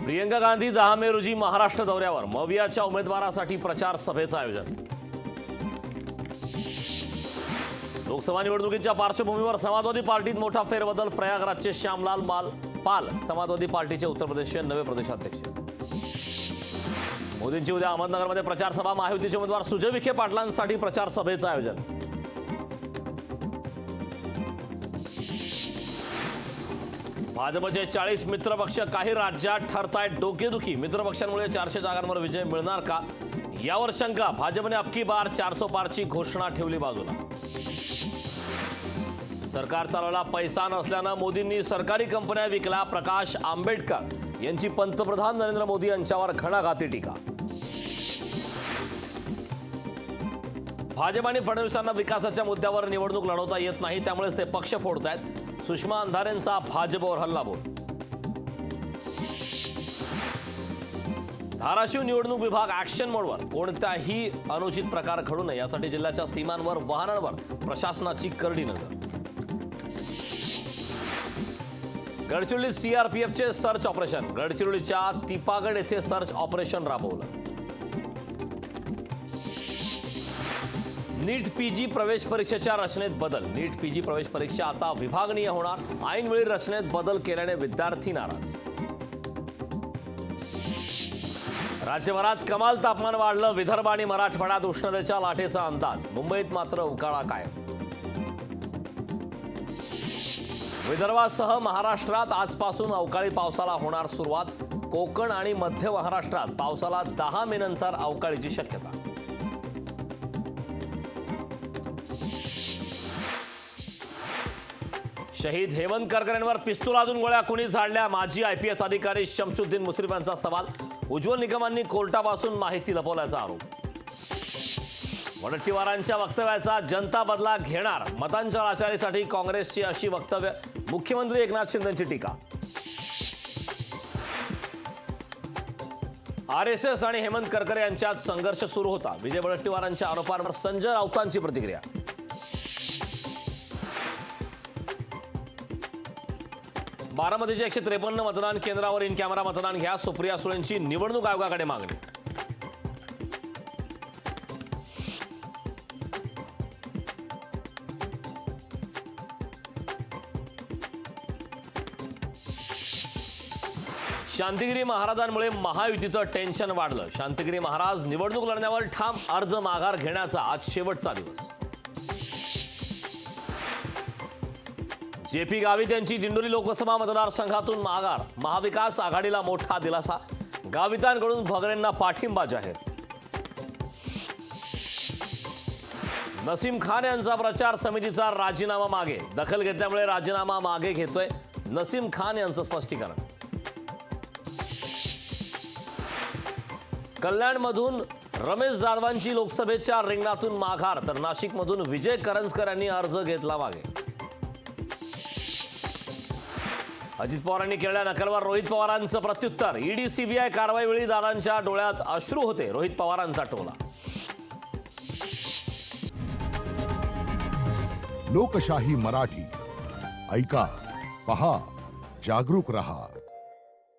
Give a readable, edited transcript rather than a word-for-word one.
प्रियंका गांधी 10 मे रोजी महाराष्ट्र दौऱ्यावर, मवियाच्या उमेदवारासाठी प्रचार सभेचं आयोजन। लोकसभा निवडणुकीच्या पार्श्वभूमीवर समाजवादी पार्टीत मोठा फेरबदल, प्रयागराजचे श्यामलाल पाल समाजवादी पार्टीचे उत्तर प्रदेशचे नवे प्रदेशाध्यक्ष। मोदींची उद्या अहमदनगरमध्ये प्रचार सभा, महायुतीचे उमेदवार सुजय विखे पाटलांसाठी प्रचार सभेचं आयोजन। भाजपचे 40 मित्रपक्ष, काही राज्यात ठरतायत डोकेदुखी, मित्रपक्षांमुळे 400 जागांवर विजय मिळणार का यावर शंका, भाजपने अबकी बार 400 पारची घोषणा ठेवली बाजूला। सरकार चालवला पैसा नसल्यानं मोदींनी सरकारी कंपन्या विकल्या, प्रकाश आंबेडकर यांची पंतप्रधान नरेंद्र मोदी यांच्यावर घणाघाती टीका। भाजप आणि फडणवीसांना विकासाच्या मुद्द्यावर निवडणूक लढवता येत नाही, त्यामुळेच ते पक्ष फोडतायत, सुषमा अंधारेंचा भाजपवर हल्लाबोल। धाराशिव निवडणूक विभाग ॲक्शन मोडवर, कोणताही अनुचित प्रकार घडू नये यासाठी जिल्ह्याच्या सीमांवर वाहनांवर प्रशासनाची करडी नजर। गडचिरोलीत सीआरपीएफचे सर्च ऑपरेशन, गडचिरोलीच्या तिपागड येथे सर्च ऑपरेशन राबवलं। नीट पीजी प्रवेश परीक्षेच्या रचनेत बदल, नीट पीजी प्रवेश परीक्षा आता विभागनीय होणार, ऐनवेळी रचनेत बदल केल्याने विद्यार्थी नाराज। राज्यभरात कमाल तापमान वाढलं, विदर्भ आणि मराठवाड्यात उष्णतेच्या लाटेचा अंदाज, मुंबईत मात्र उकाळा कायम। विदर्भासह महाराष्ट्रात आजपासून अवकाळी पावसाला होणार सुरुवात, कोकण आणि मध्य महाराष्ट्रात पावसाला 10 मे नंतर अवकाळीची शक्यता। शहीद हेमंत करकर यांवर पिस्तुलातून गोळ्या कोणी झाडल्या, माजी आयपीएस अधिकारी शमशुद्दीन मुश्रीफ यांचा सवाल, उज्ज्वल निकमांनी कोर्टापासून माहिती लपवल्याचा आरोप। वडट्टीवारांच्या वक्तव्याचा जनता बदला घेणार, मतांच्या लाचारीसाठी काँग्रेसची अशी वक्तव्य, मुख्यमंत्री एकनाथ शिंदेंची टीका। आरएसएस आणि हेमंत करकर यांच्यात संघर्ष सुरू होता, विजय वडट्टीवारांच्या आरोपांवर संजय राऊतांची प्रतिक्रिया। बारामतीच्या 153 मतदान केंद्रावर इन कॅमेरा मतदान घ्या, सुप्रिया सुळेंची निवडणूक आयोगाकडे मागणी। शांतिगिरी महाराजांमुळे महायुतीचं टेन्शन वाढलं, शांतिगिरी महाराज निवडणूक लढण्यावर ठाम, अर्ज माघार घेण्याचा आज शेवटचा दिवस। जेपी गावित यांची दिंडोरी लोकसभा मतदारसंघातून माघार, महाविकास आघाडीला मोठा दिलासा, गावितांकडून भगरेंना पाठिंबा जाहीर। नसीम खान यांचा प्रचार समितीचा राजीनामा मागे, दखल घेतल्यामुळे राजीनामा मागे घेतोय नसीम खान यांचं स्पष्टीकरण। कल्याणमधून रमेश जाधवांची लोकसभेच्या रिंगणातून माघार, तर नाशिकमधून विजय करंजकर यांनी अर्ज घेतला मागे। अजित पवारांनी केलेल्या नकलवर रोहित पवारांचं प्रत्युत्तर, ईडी सीबीआय कारवाईवेळी दादांच्या डोळ्यात अश्रू होते, रोहित पवारांचा टोला। लोकशाही मराठी ऐका, पहा, जागरूक रहा।